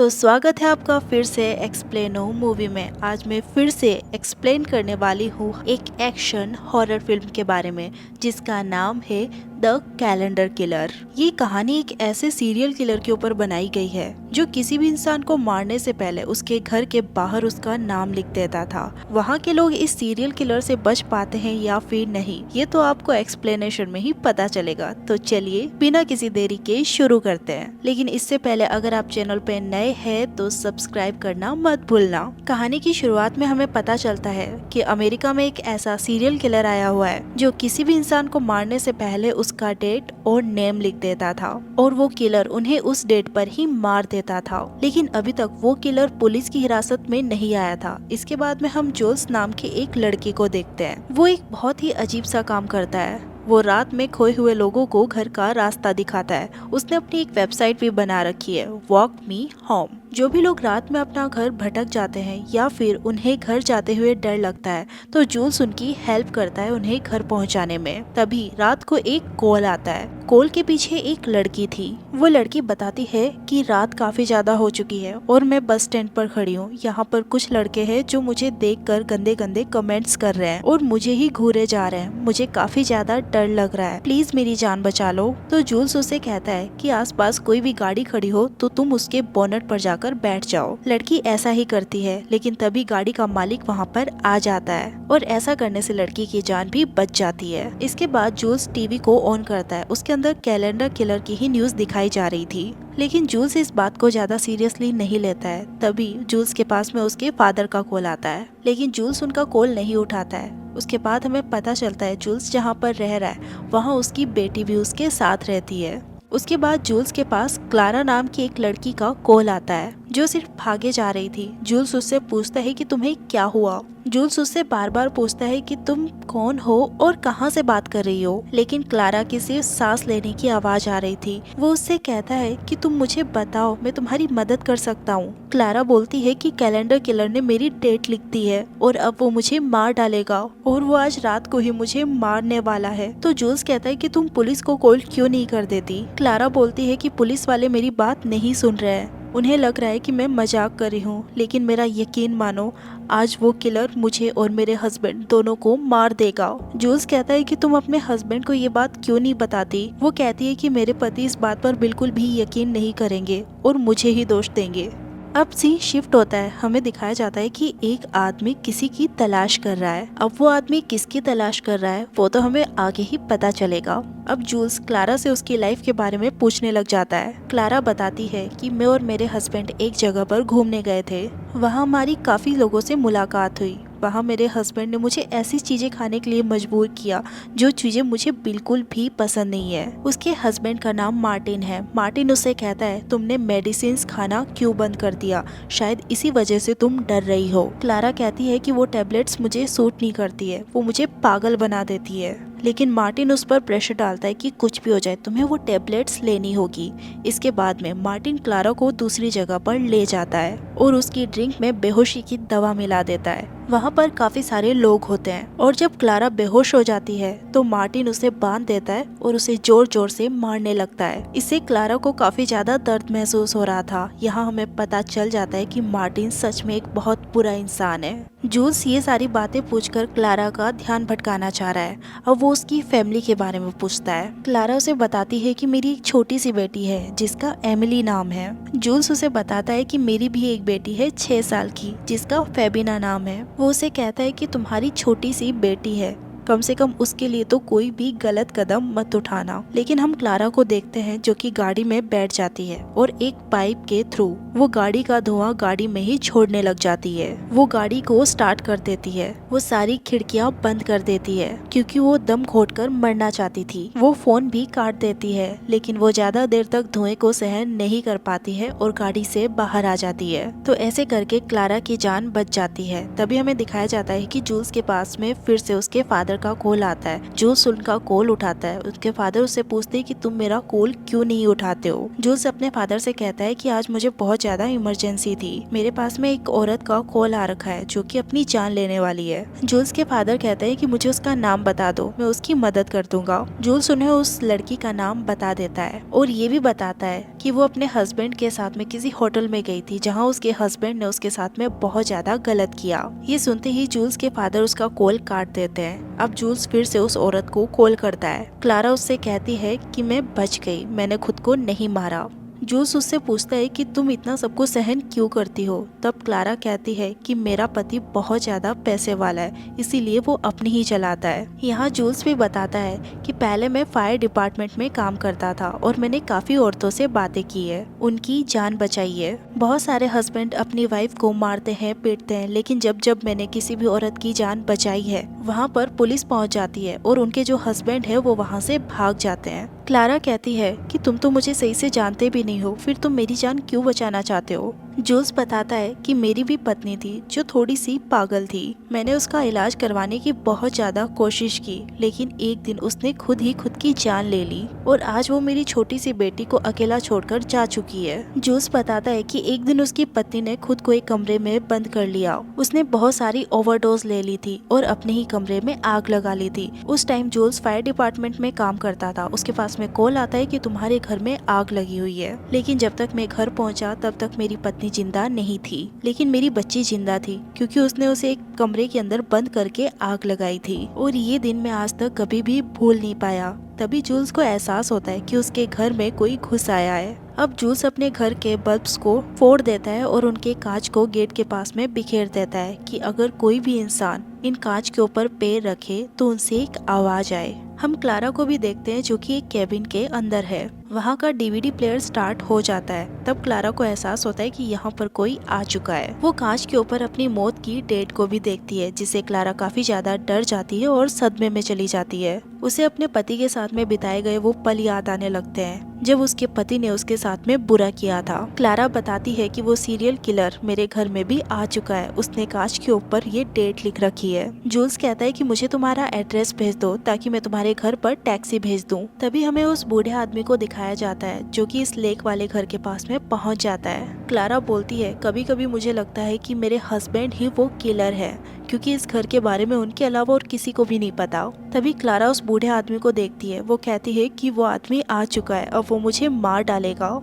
तो स्वागत है आपका फिर से एक्सप्लेनो मूवी में। आज मैं फिर से एक्सप्लेन करने वाली हूँ एक एक्शन हॉरर फिल्म के बारे में जिसका नाम है द कैलेंडर किलर। ये कहानी एक ऐसे सीरियल किलर के ऊपर बनाई गई है जो किसी भी इंसान को मारने से पहले उसके घर के बाहर उसका नाम लिख देता था। वहाँ के लोग इस सीरियल किलर से बच पाते हैं या फिर नहीं, ये तो आपको एक्सप्लेनेशन में ही पता चलेगा। तो चलिए बिना किसी देरी के शुरू करते हैं। लेकिन इससे पहले अगर आप चैनल पे नए हैं तो सब्सक्राइब करना मत भूलना। कहानी की शुरुआत में हमें पता चलता है कि अमेरिका में एक ऐसा सीरियल किलर आया हुआ है जो किसी भी इंसान को मारने से पहले उसका डेट और नेम लिख देता था और वो किलर उन्हें उस डेट पर ही मार देता था। लेकिन अभी तक वो किलर पुलिस की हिरासत में नहीं आया था। इसके बाद में हम जोल्स नाम के एक लड़के को देखते हैं। वो एक बहुत ही अजीब सा काम करता है। वो रात में खोए हुए लोगों को घर का रास्ता दिखाता है। उसने अपनी एक वेबसाइट भी बना रखी है, वॉक मी होम। जो भी लोग रात में अपना घर भटक जाते हैं या फिर उन्हें घर जाते हुए डर लगता है तो जूल्स उनकी हेल्प करता है उन्हें घर पहुंचाने में। तभी रात को एक कॉल आता है। कॉल के पीछे एक लड़की थी। वो लड़की बताती है कि रात काफी ज्यादा हो चुकी है और मैं बस स्टैंड पर खड़ी हूँ। यहाँ पर कुछ लड़के हैं जो मुझे देखकर गंदे गंदे कमेंट्स कर रहे हैं और मुझे ही घूरे जा रहे हैं। मुझे काफी ज्यादा डर लग रहा है, प्लीज मेरी जान बचा लो। तो जूल्स उसे कहता है कि आसपास कोई भी गाड़ी खड़ी हो तो तुम उसके बोनट पर जाकर बैठ जाओ। लड़की ऐसा ही करती है, लेकिन तभी गाड़ी का मालिक वहाँ पर आ जाता है और ऐसा करने से लड़की की जान भी बच जाती है। इसके बाद जूल्स टीवी को ऑन करता है। उसके अंदर कैलेंडर किलर की ही न्यूज दिखाई जा रही थी, लेकिन जूल्स इस बात को ज्यादा सीरियसली नहीं लेता है। तभी जूल्स के पास में उसके फादर का कॉल आता है, लेकिन जूल्स उनका कॉल नहीं उठाता है। उसके बाद हमें पता चलता है जूल्स जहाँ पर रह रहा है वहाँ उसकी बेटी भी उसके साथ रहती है। उसके बाद जूल्स के पास क्लारा नाम की एक लड़की का कॉल आता है जो सिर्फ भागे जा रही थी। जूल्स उससे पूछता है कि तुम्हें क्या हुआ। जूल्स उससे बार बार पूछता है कि तुम कौन हो और कहाँ से बात कर रही हो, लेकिन क्लारा की सिर्फ सांस लेने की आवाज आ रही थी। वो उससे कहता है कि तुम मुझे बताओ, मैं तुम्हारी मदद कर सकता हूँ। क्लारा बोलती है कि कैलेंडर किलर ने मेरी डेट लिख दी है और अब वो मुझे मार डालेगा और वो आज रात को ही मुझे मारने वाला है। तो जूल्स कहता है कि तुम पुलिस को कॉल क्यों नहीं कर देती। क्लारा बोलती है कि पुलिस वाले मेरी बात नहीं सुन रहे हैं, उन्हें लग रहा है कि मैं मजाक कर रही हूँ, लेकिन मेरा यकीन मानो, आज वो किलर मुझे और मेरे हस्बैंड दोनों को मार देगा। जूल्स कहता है कि तुम अपने हस्बैंड को ये बात क्यों नहीं बताती। वो कहती है कि मेरे पति इस बात पर बिल्कुल भी यकीन नहीं करेंगे और मुझे ही दोष देंगे। अब सीन शिफ्ट होता है। हमें दिखाया जाता है कि एक आदमी किसी की तलाश कर रहा है। अब वो आदमी किसकी तलाश कर रहा है वो तो हमें आगे ही पता चलेगा। अब जूल्स क्लारा से उसकी लाइफ के बारे में पूछने लग जाता है। क्लारा बताती है कि मैं और मेरे हस्बैंड एक जगह पर घूमने गए थे। वहाँ हमारी काफी लोगों से मुलाकात हुई। वहाँ मेरे हस्बैंड ने मुझे ऐसी चीजें खाने के लिए मजबूर किया जो चीजें मुझे बिल्कुल भी पसंद नहीं है। उसके हस्बैंड का नाम मार्टिन है। मार्टिन उससे कहता है तुमने मेडिसिन खाना क्यों बंद कर दिया, शायद इसी वजह से तुम डर रही हो। क्लारा कहती है कि वो टेबलेट्स मुझे सूट नहीं करती है, वो मुझे पागल बना देती है। लेकिन मार्टिन उस पर प्रेशर डालता है कि कुछ भी हो जाए तुम्हें वो टेबलेट्स लेनी होगी। इसके बाद में मार्टिन क्लारा को दूसरी जगह पर ले जाता है और उसकी ड्रिंक में बेहोशी की दवा मिला देता है। वहाँ पर काफी सारे लोग होते हैं और जब क्लारा बेहोश हो जाती है तो मार्टिन उसे बांध देता है और उसे जोर जोर से मारने लगता है। इससे क्लारा को काफी ज्यादा दर्द महसूस हो रहा था। यहाँ हमें पता चल जाता है कि मार्टिन सच में एक बहुत बुरा इंसान है। जूल्स ये सारी बातें पूछकर क्लारा का ध्यान भटकाना चाह रहा है। अब वो उसकी फैमिली के बारे में पूछता है। क्लारा उसे बताती है कि मेरी एक छोटी सी बेटी है जिसका एमिली नाम है। जूल्स उसे बताता है कि मेरी भी एक बेटी है 6 साल की जिसका फेबिना नाम है। वो उसे कहता है कि तुम्हारी छोटी सी बेटी है, कम से कम उसके लिए तो कोई भी गलत कदम मत उठाना। लेकिन हम क्लारा को देखते हैं जो कि गाड़ी में बैठ जाती है और एक पाइप के थ्रू वो गाड़ी का धुआं गाड़ी में ही छोड़ने लग जाती है। वो गाड़ी को स्टार्ट कर देती है। वो सारी खिड़कियां बंद कर देती है क्योंकि वो दम घोटकर मरना चाहती थी। वो फोन भी काट देती है, लेकिन वो ज्यादा देर तक धुएं को सहन नहीं कर पाती है और गाड़ी से बाहर आ जाती है। तो ऐसे करके क्लारा की जान बच जाती है। तभी हमें दिखाया जाता है कि जूल्स के पास में फिर से उसके फादर का कॉल आता है। जूल्स उनका कॉल उठाता है। उसके फादर उससे पूछते हैं कि तुम मेरा कॉल क्यों नहीं उठाते हो। जूल्स अपने फादर से कहता है कि आज मुझे बहुत ज्यादा इमरजेंसी थी, मेरे पास में एक औरत का कॉल आ रखा है जो कि अपनी जान लेने वाली है। जूल्स के फादर कहते हैं कि मुझे उसका नाम बता दो, मैं उसकी मदद कर दूंगा। जूल्स उन्हें उस लड़की का नाम बता देता है और ये भी बताता है कि वो अपने हस्बैंड के साथ में किसी होटल में गई थी जहाँ उसके हस्बैंड ने उसके साथ में बहुत ज्यादा गलत किया। ये सुनते ही जूल्स के फादर उसका कॉल काट देते हैं। अब जूल्स फिर से उस औरत को कॉल करता है। क्लारा उससे कहती है कि मैं बच गई, मैंने खुद को नहीं मारा। जूल्स उससे पूछता है कि तुम इतना सबको सहन क्यों करती हो। तब क्लारा कहती है कि मेरा पति बहुत ज्यादा पैसे वाला है, इसीलिए वो अपनी ही चलाता है। यहाँ जूल्स भी बताता है कि पहले मैं फायर डिपार्टमेंट में काम करता था और मैंने काफी औरतों से बातें की है, उनकी जान बचाई है। बहुत सारे हस्बैंड अपनी वाइफ को मारते हैं, पीटते हैं, लेकिन जब जब मैंने किसी भी औरत की जान बचाई है वहाँ पर पुलिस पहुँच जाती है और उनके जो हस्बैंड है वो वहाँ से भाग जाते हैं। क्लारा कहती है कि तुम तो मुझे सही से जानते भी नहीं हो, फिर तुम मेरी जान क्यों बचाना चाहते हो। जूल्स बताता है कि मेरी भी पत्नी थी जो थोड़ी सी पागल थी, मैंने उसका इलाज करवाने की बहुत ज्यादा कोशिश की, लेकिन एक दिन उसने खुद ही खुद की जान ले ली और आज वो मेरी छोटी सी बेटी को अकेला छोड़कर जा चुकी है। जूल्स बताता है कि एक दिन उसकी पत्नी ने खुद को एक कमरे में बंद कर लिया। उसने बहुत सारी ओवरडोज ले ली थी और अपने ही कमरे में आग लगा ली थी। उस टाइम जूल्स फायर डिपार्टमेंट में काम करता था। उसके पास में कॉल आता है कि तुम्हारे घर में आग लगी हुई है, लेकिन जब तक मैं घर पहुंचा तब तक मेरी पत्नी जिंदा नहीं थी, लेकिन मेरी बच्ची जिंदा थी क्योंकि उसने उसे एक कमरे के अंदर बंद करके आग लगाई थी और ये दिन मैं आज तक कभी भी भूल नहीं पाया। तभी जूल्स को एहसास होता है कि उसके घर में कोई घुस आया है। अब जूल्स अपने घर के बल्ब्स को फोड़ देता है और उनके कांच को गेट के पास में बिखेर देता है कि अगर कोई भी इंसान इन कांच के ऊपर पैर रखे तो उनसे एक आवाज आए। हम क्लारा को भी देखते हैं जो कि एक केबिन के अंदर है। वहाँ का डीवीडी प्लेयर स्टार्ट हो जाता है। तब क्लारा को एहसास होता है कि यहाँ पर कोई आ चुका है। वो कांच के ऊपर अपनी मौत की डेट को भी देखती है, जिससे क्लारा काफी ज्यादा डर जाती है और सदमे में चली जाती है। उसे अपने पति के साथ में बिताए गए वो पल याद आने लगते हैं जब उसके पति ने उसके साथ में बुरा किया था। क्लारा बताती है कि वो सीरियल किलर मेरे घर में भी आ चुका है, उसने कांच के ऊपर ये डेट लिख रखी है। जूल्स कहता है कि मुझे तुम्हारा एड्रेस भेज दो ताकि मैं तुम्हारे घर पर टैक्सी भेज दूं। तभी हमें उस बूढ़े आदमी को दिखाया जाता है जो कि इस लेक वाले घर के पास में पहुंच जाता है। क्लारा बोलती है कभी कभी मुझे लगता है कि मेरे हस्बैंड ही वो किलर है, क्योंकि इस घर के बारे में उनके अलावा और किसी को भी नहीं पता। तभी क्लारा उस बूढ़े आदमी को देखती है। वो कहती है कि वो आदमी आ चुका है, अब वो मुझे मार डालेगा।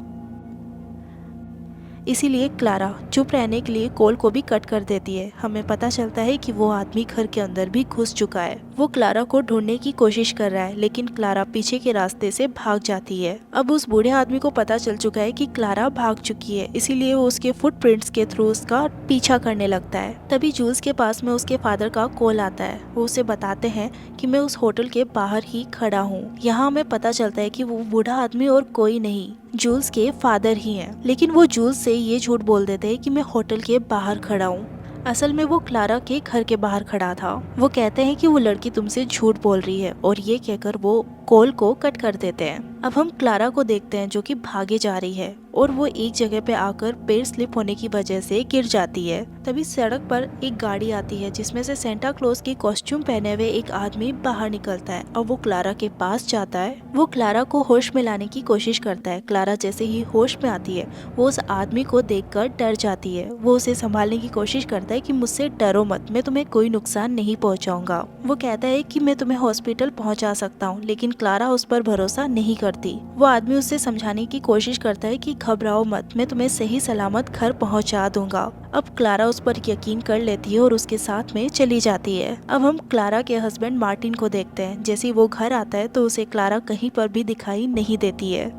इसीलिए क्लारा चुप रहने के लिए कॉल को भी कट कर देती है। हमें पता चलता है कि वो आदमी घर के अंदर भी घुस चुका है। वो क्लारा को ढूंढने की कोशिश कर रहा है, लेकिन क्लारा पीछे के रास्ते से भाग जाती है। अब उस बूढ़े आदमी को पता चल चुका है कि क्लारा भाग चुकी है, इसीलिए वो उसके फुटप्रिंट्स के थ्रू उसका पीछा करने लगता है। तभी जूल्स के पास में उसके फादर का कॉल आता है। वो उसे बताते हैं कि मैं उस होटल के बाहर ही खड़ा हूँ। यहाँ हमें पता चलता है कि वो बूढ़ा आदमी और कोई नहीं, जूल्स के फादर ही हैं। लेकिन वो जूल्स से ये झूठ बोल देते हैं कि मैं होटल के बाहर खड़ा हूँ। असल में वो क्लारा के घर के बाहर खड़ा था। वो कहते हैं कि वो लड़की तुमसे झूठ बोल रही है और ये कहकर वो कॉल को कट कर देते हैं। अब हम क्लारा को देखते हैं जो कि भागे जा रही है और वो एक जगह पे आकर पैर स्लिप होने की वजह से गिर जाती है। तभी सड़क पर एक गाड़ी आती है जिसमें से सेंटा क्लॉज की कॉस्ट्यूम पहने हुए एक आदमी बाहर निकलता है और वो क्लारा के पास जाता है। वो क्लारा को होश में लाने की कोशिश करता है। क्लारा जैसे ही होश में आती है वो उस आदमी को देखकर डर जाती है। वो उसे संभालने की कोशिश करता है कि मुझसे डरो मत, मैं तुम्हें कोई नुकसान नहीं पहुंचाऊंगा। वो कहता है कि मैं तुम्हें हॉस्पिटल पहुंचा सकता हूं, लेकिन क्लारा उस पर भरोसा नहीं करती। वो आदमी उससे समझाने की कोशिश करता है कि घबराओ मत, मैं तुम्हें सही सलामत घर पहुंचा दूंगा। अब क्लारा उस पर यकीन कर लेती है और उसके साथ में चली जाती है। अब हम क्लारा के हस्बैंड मार्टिन को देखते हैं। जैसे ही वो घर आता है तो उसे क्लारा कहीं पर भी दिखाई नहीं देती है।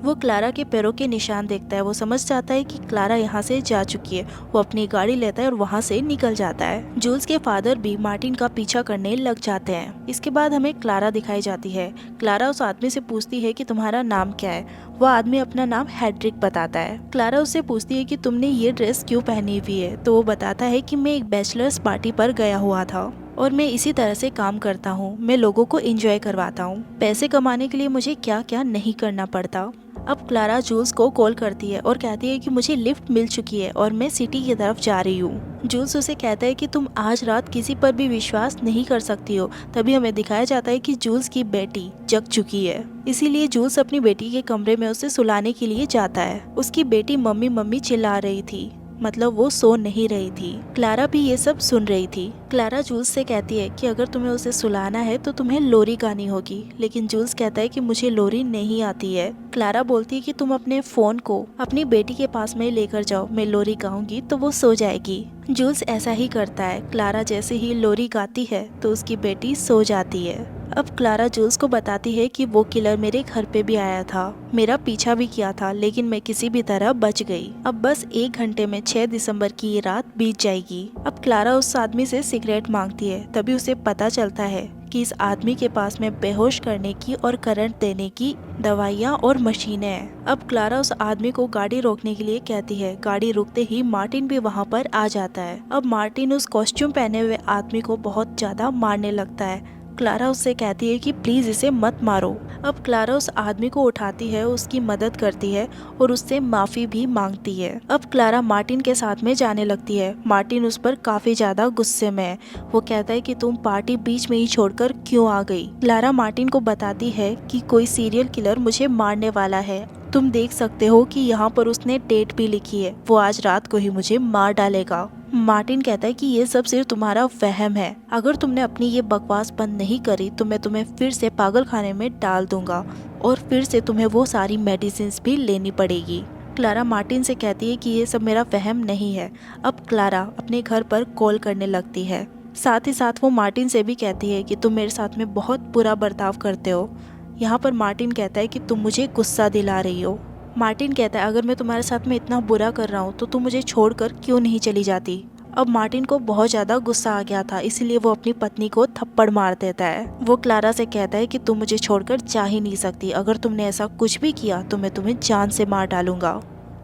वो क्लारा के पैरों के निशान देखता है। वो समझ जाता है कि क्लारा यहाँ से जा चुकी है। वो अपनी गाड़ी लेता है और वहाँ से निकल जाता है। जूल्स के फादर भी मार्टिन का पीछा करने लग जाते हैं। इसके बाद हमें क्लारा दिखाई जाती है। क्लारा उस आदमी से पूछती है कि तुम्हारा नाम क्या है। वो आदमी अपना नाम हेड्रिक बताता है। क्लारा उससे पूछती है कि तुमने ये ड्रेस क्यों पहनी हुई है, तो वो बताता है कि मैं एक बैचलर्स पार्टी पर गया हुआ था और मैं इसी तरह से काम करता हूँ। मैं लोगों को एंजॉय करवाता हूँ। पैसे कमाने के लिए मुझे क्या क्या नहीं करना पड़ता। अब क्लारा जूल्स को कॉल करती है और कहती है कि मुझे लिफ्ट मिल चुकी है और मैं सिटी की तरफ जा रही हूँ। जूल्स उसे कहता है कि तुम आज रात किसी पर भी विश्वास नहीं कर सकती हो। तभी हमें दिखाया जाता है कि जूल्स की बेटी जग चुकी है, इसीलिए जूल्स अपनी बेटी के कमरे में उसे सुलाने के लिए जाता है। उसकी बेटी मम्मी मम्मी चिल्ला रही थी, मतलब वो सो नहीं रही थी। क्लारा भी ये सब सुन रही थी। क्लारा जूल्स से कहती है कि अगर तुम्हें उसे सुलाना है तो तुम्हें लोरी गानी होगी, लेकिन जूल्स कहता है कि मुझे लोरी नहीं आती है। क्लारा बोलती है कि तुम अपने फोन को अपनी बेटी के पास में लेकर जाओ, मैं लोरी गाऊंगी तो वो सो जाएगी। जूल्स ऐसा ही करता है। क्लारा जैसे ही लोरी गाती है तो उसकी बेटी सो जाती है। अब क्लारा जूल्स को बताती है कि वो किलर मेरे घर पे भी आया था, मेरा पीछा भी किया था, लेकिन मैं किसी भी तरह बच गई। अब बस 1 घंटे में 6 दिसंबर की ये रात बीत जाएगी। अब क्लारा उस आदमी से सिगरेट मांगती है। तभी उसे पता चलता है कि इस आदमी के पास में बेहोश करने की और करंट देने की दवाइयाँ और मशीनें हैं। अब क्लारा उस आदमी को गाड़ी रोकने के लिए कहती है। गाड़ी रुकते ही मार्टिन भी वहाँ पर आ जाता है। अब मार्टिन उस कॉस्ट्यूम पहने हुए आदमी को बहुत ज्यादा मारने लगता है। क्लारा उससे कहती है कि प्लीज इसे मत मारो। अब क्लारा उस आदमी को उठाती है, उसकी मदद करती है और उससे माफी भी मांगती है। अब क्लारा मार्टिन के साथ में जाने लगती है। मार्टिन उस पर काफी ज्यादा गुस्से में है। वो कहता है कि तुम पार्टी बीच में ही छोड़कर क्यों आ गई। क्लारा मार्टिन को बताती है कि कोई सीरियल किलर मुझे मारने वाला है। तुम देख सकते हो कि यहाँ पर उसने डेट भी लिखी है, वो आज रात को ही मुझे मार डालेगा। मार्टिन कहता है कि ये सब सिर्फ तुम्हारा वहम है। अगर तुमने अपनी ये बकवास बंद नहीं करी तो मैं तुम्हें फिर से पागल खाने में डाल दूंगा और फिर से तुम्हें वो सारी मेडिसिन भी लेनी पड़ेगी। क्लारा मार्टिन से कहती है कि ये सब मेरा वहम नहीं है। अब क्लारा अपने घर पर कॉल करने लगती है। साथ ही साथ वो मार्टिन से भी कहती है कि तुम मेरे साथ में बहुत बुरा बर्ताव करते हो। यहाँ पर मार्टिन कहता है कि तुम मुझे गुस्सा दिला रही हो। मार्टिन कहता है अगर मैं तुम्हारे साथ में इतना बुरा कर रहा हूँ तो तुम मुझे छोड़कर क्यों नहीं चली जाती। अब मार्टिन को बहुत ज्यादा गुस्सा आ गया था, इसीलिए वो अपनी पत्नी को थप्पड़ मार देता है। वो क्लारा से कहता है कि तुम मुझे छोड़कर जा ही नहीं सकती, अगर तुमने ऐसा कुछ भी किया तो मैं तुम्हें जान से मार डालूंगा।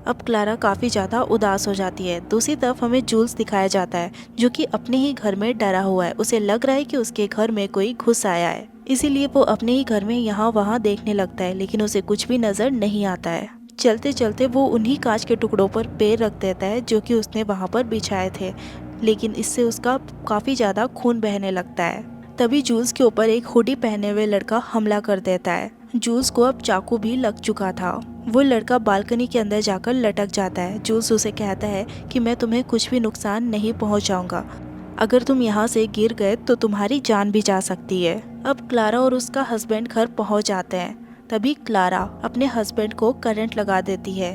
अब क्लारा काफी ज्यादा उदास हो जाती है। दूसरी तरफ हमें जूल्स दिखाया जाता है जो कि अपने ही घर में डरा हुआ है। उसे लग रहा है कि उसके घर में कोई घुस आया है, इसीलिए वो अपने ही घर में यहाँ वहाँ देखने लगता है, लेकिन उसे कुछ भी नजर नहीं आता है। चलते चलते वो उन्हीं कांच के टुकड़ों पर पैर रख देता है जो कि उसने वहाँ पर बिछाए थे, लेकिन इससे उसका काफी ज्यादा खून बहने लगता है। तभी जूल्स के ऊपर एक हुडी पहने हुए लड़का हमला कर देता है। जूल्स को अब चाकू भी लग चुका था। वो लड़का बालकनी के अंदर जाकर लटक जाता है। जूल्स उसे कहता है कि मैं तुम्हें कुछ भी नुकसान नहीं पहुंचाऊंगा, अगर तुम यहाँ से गिर गए तो तुम्हारी जान भी जा सकती है। अब क्लारा और उसका हस्बैंड घर पहुंच जाते हैं। तभी क्लारा अपने हस्बैंड को करंट लगा देती है,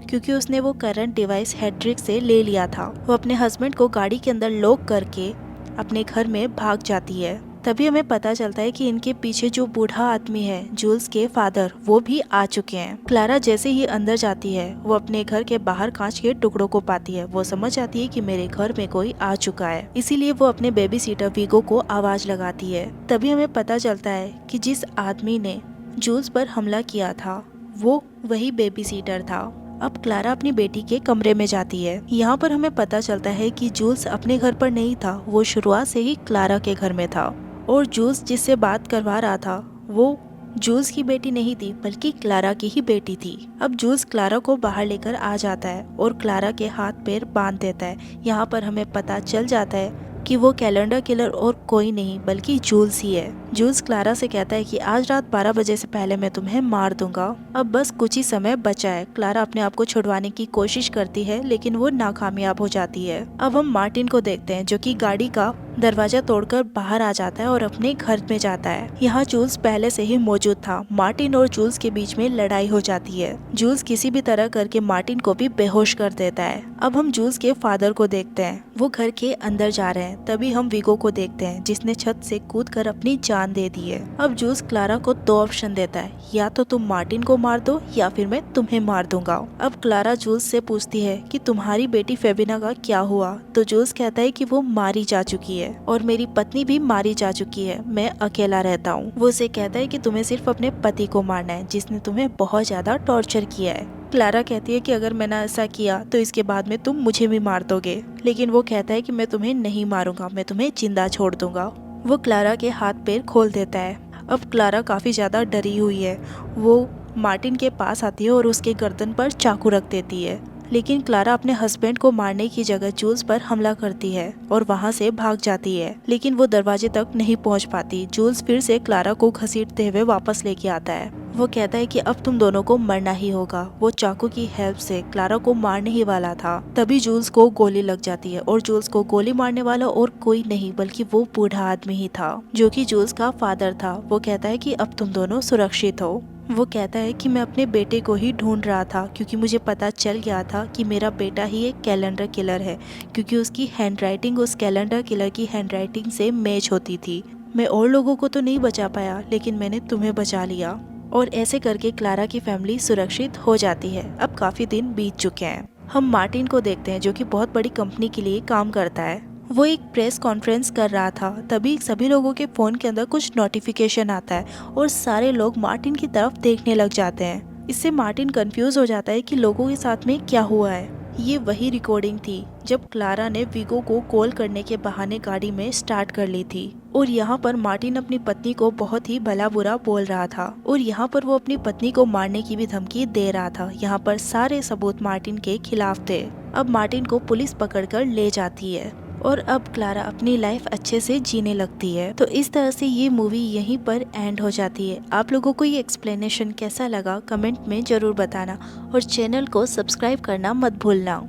क्योंकि उसने वो करंट डिवाइस हेड्रिक से ले लिया था। वो अपने हस्बैंड को गाड़ी के अंदर लॉक करके अपने घर में भाग जाती है। तभी हमें पता चलता है कि इनके पीछे जो बूढ़ा आदमी है, जूल्स के फादर, वो भी आ चुके हैं। क्लारा जैसे ही अंदर जाती है वो अपने घर के बाहर कांच के टुकड़ों को पाती है। वो समझ जाती है कि मेरे घर में कोई आ चुका है, इसीलिए वो अपने बेबी सीटर वीगो को आवाज लगाती है। तभी हमें पता चलता है कि जिस आदमी ने जूल्स पर हमला किया था वो वही बेबी सीटर था। अब क्लारा अपनी बेटी के कमरे में जाती है। यहाँ पर हमें पता चलता है कि जूल्स अपने घर पर नहीं था, वो शुरुआत से ही क्लारा के घर में था और जूल्स जिससे बात करवा रहा था वो जूल्स की बेटी नहीं थी बल्कि क्लारा की ही बेटी थी। अब जूल्स क्लारा को बाहर लेकर आ जाता है और क्लारा के हाथ पैर बांध देता है। यहाँ पर हमें पता चल जाता है कि वो कैलेंडर किलर और कोई नहीं बल्कि जूल्स ही है। जूल्स क्लारा से कहता है कि आज रात 12 बजे से पहले मैं तुम्हें मार दूंगा, अब बस कुछ ही समय बचा है। क्लारा अपने आप को छुड़वाने की कोशिश करती है लेकिन वो नाकामयाब हो जाती है। अब हम मार्टिन को देखते हैं जो कि गाड़ी का दरवाजा तोड़कर बाहर आ जाता है और अपने घर में जाता है। यहाँ जूल्स पहले से ही मौजूद था। मार्टिन और जूल्स के बीच में लड़ाई हो जाती है। जूल्स किसी भी तरह करके मार्टिन को भी बेहोश कर देता है। अब हम जूल्स के फादर को देखते हैं, वो घर के अंदर जा रहे हैं। तभी हम वीगो को देखते हैं जिसने छत से कूदकर अपनी जान दे दी है। अब जूल्स क्लारा को 2 ऑप्शन देता है, या तो तुम मार्टिन को मार दो या फिर मैं तुम्हें मार दूंगा। अब क्लारा जूल्स से पूछती है कि तुम्हारी बेटी फेबिना का क्या हुआ, तो जूल्स कहता है कि वो मारी जा चुकी है और मेरी पत्नी भी मारी जा चुकी है, मैं अकेला रहता हूँ। वो उसे कहता है कि तुम्हें सिर्फ अपने पति को मारना है जिसने तुम्हें बहुत ज्यादा टॉर्चर किया है। क्लारा कहती है कि अगर मैंने ऐसा किया तो इसके बाद में तुम मुझे भी मार दोगे, लेकिन वो कहता है कि मैं तुम्हें नहीं मारूंगा, मैं तुम्हें जिंदा छोड़ दूंगा। वो क्लारा के हाथ पैर खोल देता है। अब क्लारा काफी ज्यादा डरी हुई है। वो मार्टिन के पास आती है और उसके गर्दन पर चाकू रख देती है। लेकिन क्लारा अपने हस्बैंड को मारने की जगह जूल्स पर हमला करती है और वहाँ से भाग जाती है, लेकिन वो दरवाजे तक नहीं पहुँच पाती। जूल्स फिर से क्लारा को घसीटते हुए वापस लेके आता है। वो कहता है कि अब तुम दोनों को मरना ही होगा। वो चाकू की हेल्प से क्लारा को मारने ही वाला था, तभी जूल्स को गोली लग जाती है और जूल्स को गोली मारने वाला और कोई नहीं बल्कि वो बूढ़ा आदमी ही था, जो कि जूल्स का फादर था। वो कहता है कि अब तुम दोनों सुरक्षित हो। वो कहता है कि मैं अपने बेटे को ही ढूंढ रहा था, क्योंकि मुझे पता चल गया था कि मेरा बेटा ही एक कैलेंडर किलर है, क्योंकि उसकी हैंडराइटिंग उस कैलेंडर किलर की हैंडराइटिंग से मैच होती थी। मैं और लोगों को तो नहीं बचा पाया, लेकिन मैंने तुम्हें बचा लिया। और ऐसे करके क्लारा की फैमिली सुरक्षित हो जाती है। अब काफी दिन बीत चुके हैं। हम मार्टिन को देखते हैं, जो कि बहुत बड़ी कंपनी के लिए काम करता है। वो एक प्रेस कॉन्फ्रेंस कर रहा था, तभी सभी लोगों के फोन के अंदर कुछ नोटिफिकेशन आता है और सारे लोग मार्टिन की तरफ देखने लग जाते हैं। इससे मार्टिन कंफ्यूज हो जाता है कि लोगों के साथ में क्या हुआ है। ये वही रिकॉर्डिंग थी जब क्लारा ने विगो को कॉल करने के बहाने गाड़ी में स्टार्ट कर ली थी, और यहाँ पर मार्टिन अपनी पत्नी को बहुत ही भला बुरा बोल रहा था, और यहाँ पर वो अपनी पत्नी को मारने की भी धमकी दे रहा था। यहाँ पर सारे सबूत मार्टिन के खिलाफ थे। अब मार्टिन को पुलिस पकड़कर ले जाती है और अब क्लारा अपनी लाइफ अच्छे से जीने लगती है। तो इस तरह से ये मूवी यहीं पर एंड हो जाती है। आप लोगों को ये एक्सप्लेनेशन कैसा लगा कमेंट में जरूर बताना, और चैनल को सब्सक्राइब करना मत भूलना।